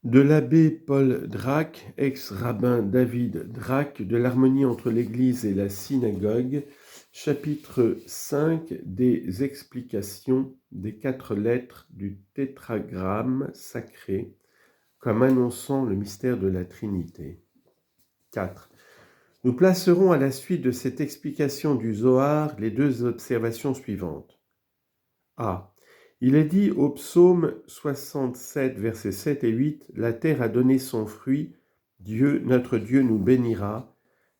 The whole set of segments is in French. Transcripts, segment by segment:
De l'abbé Paul Drac, ex-rabbin David Drac, de l'harmonie entre l'Église et la synagogue, chapitre 5 des explications des 4 lettres du tétragramme sacré, comme annonçant le mystère de la Trinité. 4. Nous placerons à la suite de cette explication du Zohar les 2 observations suivantes. A. Il est dit au psaume 67, versets 7 et 8, « La terre a donné son fruit, Dieu, notre Dieu nous bénira,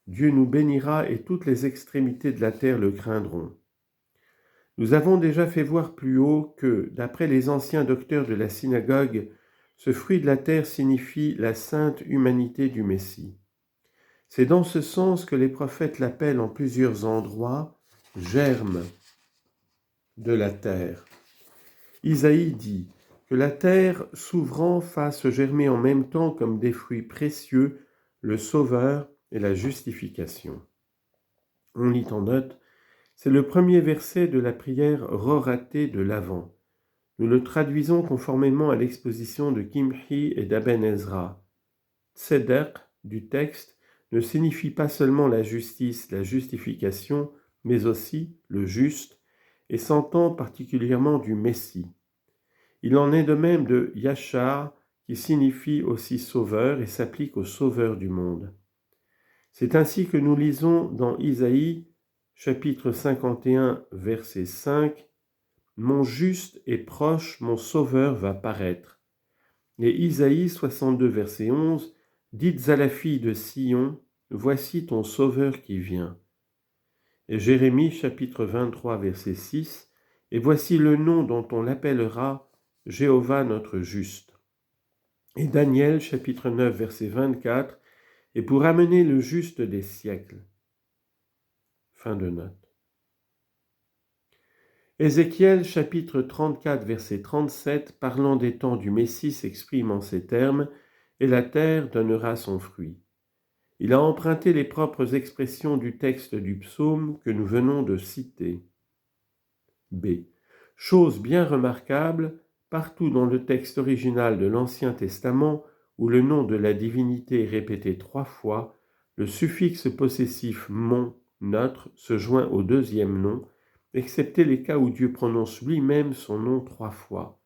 Dieu nous bénira et toutes les extrémités de la terre le craindront. » Nous avons déjà fait voir plus haut que, d'après les anciens docteurs de la synagogue, ce fruit de la terre signifie la sainte humanité du Messie. C'est dans ce sens que les prophètes l'appellent en plusieurs endroits « germe de la terre ». Isaïe dit que la terre s'ouvrant fasse germer en même temps comme des fruits précieux le Sauveur et la justification. On lit en note, c'est le premier verset de la prière roratée de l'Avent. Nous le traduisons conformément à l'exposition de Kimhi et d'Aben Ezra. Tzedek du texte ne signifie pas seulement la justice, la justification, mais aussi le juste, et s'entend particulièrement du Messie. Il en est de même de Yachar, qui signifie aussi sauveur et s'applique au sauveur du monde. C'est ainsi que nous lisons dans Isaïe, chapitre 51, verset 5, « Mon juste est proche, mon sauveur va paraître. » Et Isaïe 62, verset 11, « Dites à la fille de Sion, voici ton sauveur qui vient. » Et Jérémie, chapitre 23, verset 6, « Et voici le nom dont on l'appellera, Jéhovah notre juste. » Et Daniel, chapitre 9, verset 24, « Et pour amener le juste des siècles. » Fin de note. Ézéchiel, chapitre 34, verset 37, parlant des temps du Messie, s'exprime en ces termes, « Et la terre donnera son fruit. » Il a emprunté les propres expressions du texte du psaume que nous venons de citer. B. Chose bien remarquable, partout dans le texte original de l'Ancien Testament, où le nom de la divinité est répété 3 fois, le suffixe possessif « mon », notre, se joint au deuxième nom, excepté les cas où Dieu prononce lui-même son nom 3 fois.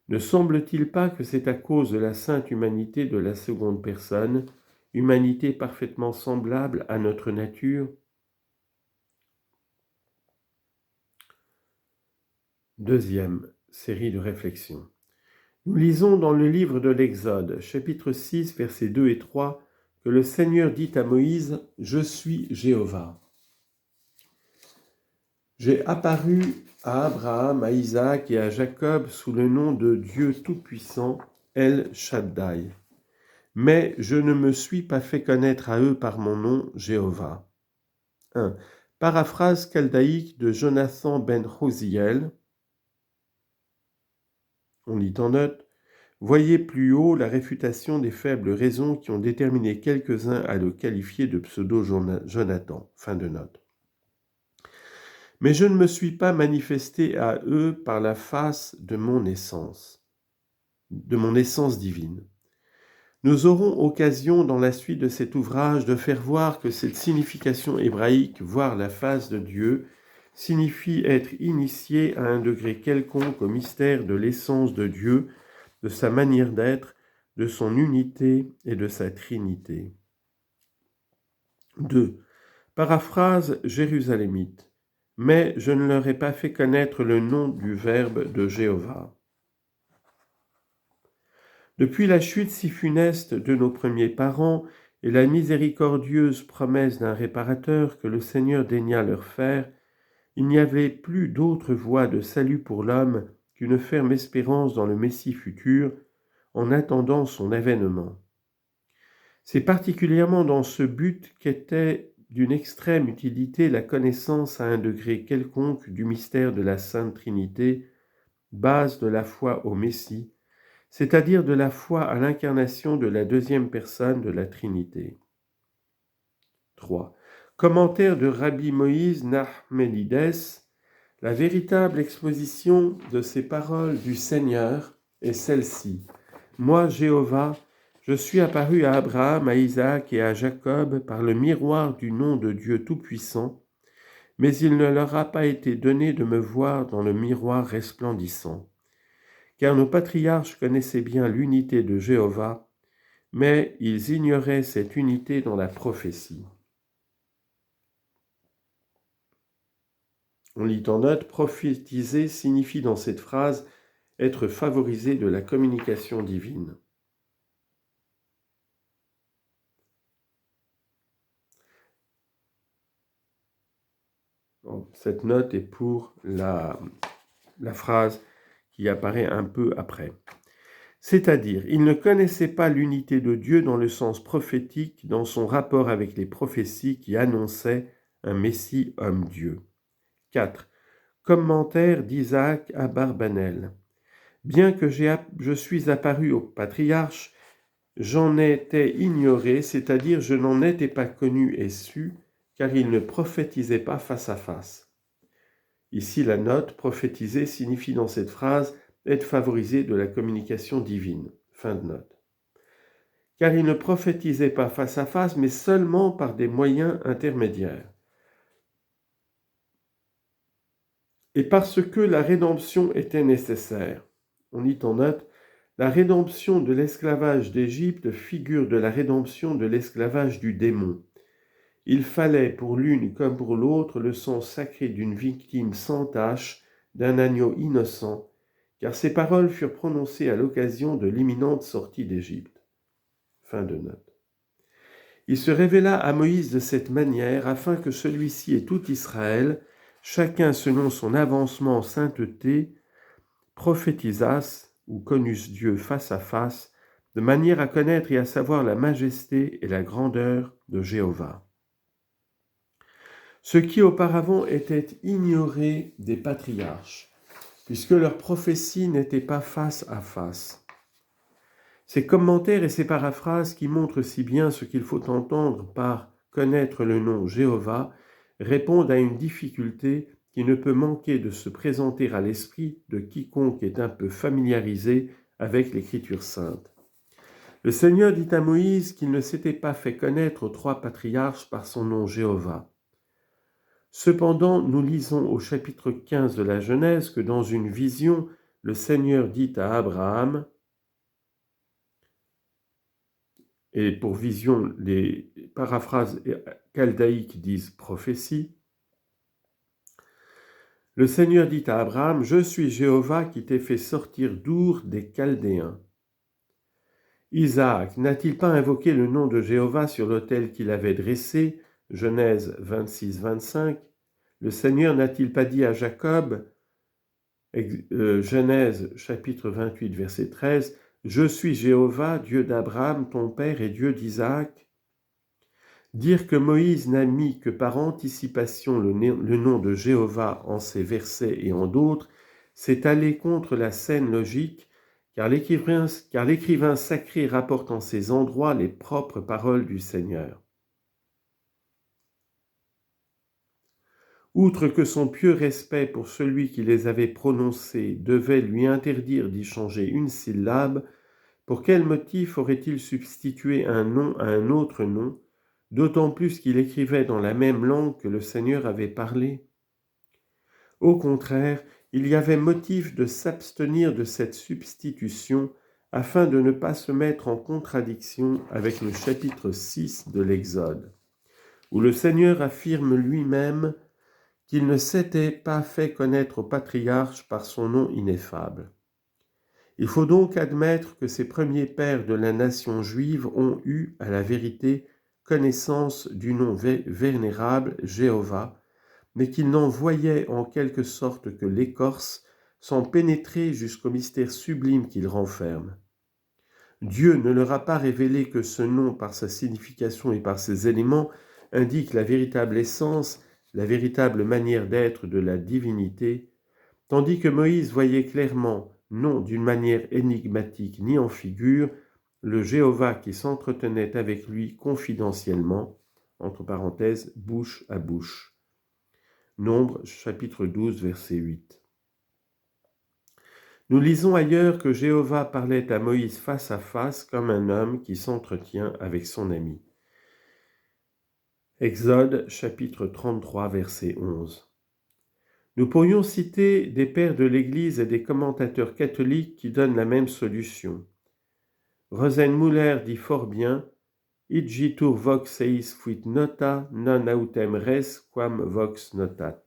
Ne semble-t-il pas que c'est à cause de la sainte humanité de la seconde personne, humanité parfaitement semblable à notre nature? Deuxième série de réflexions. Nous lisons dans le livre de l'Exode, chapitre 6, versets 2 et 3, que le Seigneur dit à Moïse, « Je suis Jéhovah. J'ai apparu à Abraham, à Isaac et à Jacob sous le nom de Dieu Tout-Puissant, El Shaddai. Mais je ne me suis pas fait connaître à eux par mon nom, Jéhovah. » 1. Paraphrase chaldéique de Jonathan ben Hosiel. On lit en note, « Voyez plus haut la réfutation des faibles raisons qui ont déterminé quelques-uns à le qualifier de pseudo-Jonathan. » Fin de note. Mais je ne me suis pas manifesté à eux par la face de mon essence divine. Nous aurons occasion dans la suite de cet ouvrage de faire voir que cette signification hébraïque, voir la face de Dieu, signifie être initié à un degré quelconque au mystère de l'essence de Dieu, de sa manière d'être, de son unité et de sa trinité. 2. Paraphrase jérusalémite. Mais je ne leur ai pas fait connaître le nom du Verbe de Jéhovah. Depuis la chute si funeste de nos premiers parents et la miséricordieuse promesse d'un réparateur que le Seigneur daigna leur faire, il n'y avait plus d'autre voie de salut pour l'homme qu'une ferme espérance dans le Messie futur, en attendant son avènement. C'est particulièrement dans ce but qu'était d'une extrême utilité la connaissance à un degré quelconque du mystère de la Sainte Trinité, base de la foi au Messie, c'est-à-dire de la foi à l'incarnation de la deuxième personne de la Trinité. 3. Commentaire de Rabbi Moïse Nachmanides. La véritable exposition de ces paroles du Seigneur est celle-ci. Moi, Jéhovah, je suis apparu à Abraham, à Isaac et à Jacob par le miroir du nom de Dieu Tout-Puissant, mais il ne leur a pas été donné de me voir dans le miroir resplendissant. Car nos patriarches connaissaient bien l'unité de Jéhovah, mais ils ignoraient cette unité dans la prophétie. On lit en note, prophétiser signifie dans cette phrase être favorisé de la communication divine. Cette note est pour la phrase qui apparaît un peu après. C'est-à-dire, il ne connaissait pas l'unité de Dieu dans le sens prophétique, dans son rapport avec les prophéties qui annonçaient un Messie homme-Dieu. 4. Commentaire d'Isaac à Barbanel. Bien que je suis apparu au patriarche, j'en étais ignoré, c'est-à-dire je n'en étais pas connu et su, car il ne prophétisait pas face à face. Ici, la note prophétiser signifie dans cette phrase être favorisé de la communication divine. Fin de note. Car il ne prophétisait pas face à face, mais seulement par des moyens intermédiaires. Et parce que la rédemption était nécessaire. On lit en note, la rédemption de l'esclavage d'Égypte figure de la rédemption de l'esclavage du démon. Il fallait pour l'une comme pour l'autre le sang sacré d'une victime sans tache, d'un agneau innocent, car ces paroles furent prononcées à l'occasion de l'imminente sortie d'Égypte. Fin de note. Il se révéla à Moïse de cette manière afin que celui-ci et tout Israël, chacun selon son avancement en sainteté, prophétisassent ou connussent Dieu face à face, de manière à connaître et à savoir la majesté et la grandeur de Jéhovah. Ce qui auparavant était ignoré des patriarches, puisque leur prophétie n'était pas face à face. Ces commentaires et ces paraphrases qui montrent si bien ce qu'il faut entendre par connaître le nom Jéhovah répondent à une difficulté qui ne peut manquer de se présenter à l'esprit de quiconque est un peu familiarisé avec l'Écriture sainte. Le Seigneur dit à Moïse qu'il ne s'était pas fait connaître aux 3 patriarches par son nom Jéhovah. Cependant, nous lisons au chapitre 15 de la Genèse que dans une vision, le Seigneur dit à Abraham, et pour vision, les paraphrases chaldéiques disent prophétie, le Seigneur dit à Abraham, « Je suis Jéhovah qui t'ai fait sortir d'Our des Chaldéens. » Isaac n'a-t-il pas invoqué le nom de Jéhovah sur l'autel qu'il avait dressé, Genèse 26-25 ? Le Seigneur n'a-t-il pas dit à Jacob, Genèse chapitre 28, verset 13, « Je suis Jéhovah, Dieu d'Abraham, ton père, et Dieu d'Isaac » Dire que Moïse n'a mis que par anticipation le nom de Jéhovah en ces versets et en d'autres, c'est aller contre la saine logique, car l'écrivain sacré rapporte en ces endroits les propres paroles du Seigneur. Outre que son pieux respect pour celui qui les avait prononcés devait lui interdire d'y changer une syllabe, pour quel motif aurait-il substitué un nom à un autre nom, d'autant plus qu'il écrivait dans la même langue que le Seigneur avait parlé? Au contraire, il y avait motif de s'abstenir de cette substitution afin de ne pas se mettre en contradiction avec le chapitre 6 de l'Exode, où le Seigneur affirme lui-même qu'il ne s'était pas fait connaître au patriarche par son nom ineffable. Il faut donc admettre que ces premiers pères de la nation juive ont eu, à la vérité, connaissance du nom vénérable Jéhovah, mais qu'ils n'en voyaient en quelque sorte que l'écorce, sans pénétrer jusqu'au mystère sublime qu'il renferme. Dieu ne leur a pas révélé que ce nom, par sa signification et par ses éléments, indique la véritable essence, la véritable manière d'être de la divinité, tandis que Moïse voyait clairement, non d'une manière énigmatique ni en figure, le Jéhovah qui s'entretenait avec lui confidentiellement, entre parenthèses, bouche à bouche. Nombre, chapitre 12, verset 8. Nous lisons ailleurs que Jéhovah parlait à Moïse face à face comme un homme qui s'entretient avec son ami. Exode chapitre 33 verset 11. Nous pourrions citer des pères de l'Église et des commentateurs catholiques qui donnent la même solution. Rosenmuller dit fort bien Igitur vox eis fuit nota, non autem res quam vox notat.